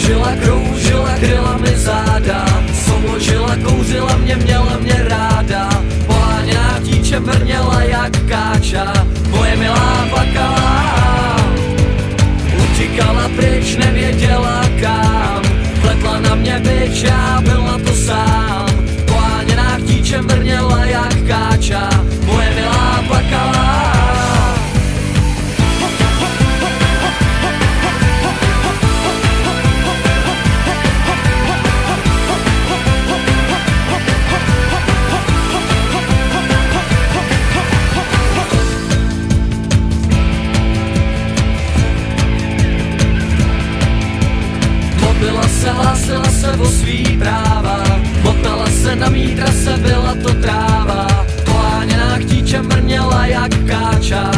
Kroužila, kryla mi záda, souložila, kouřila mě, měla mě ráda. Poháněná dítě brněla jak káča, moje milá plakala. Utíkala pryč, nevěděla kam, pletla na mě bič, já byl na to sám. Poháněná dítě brněla jak káča, moje milá plakala. Hlásila se o svý práva, motala se na mý trase, byla to tráva. Poháněná k dítě mrněla jak káča,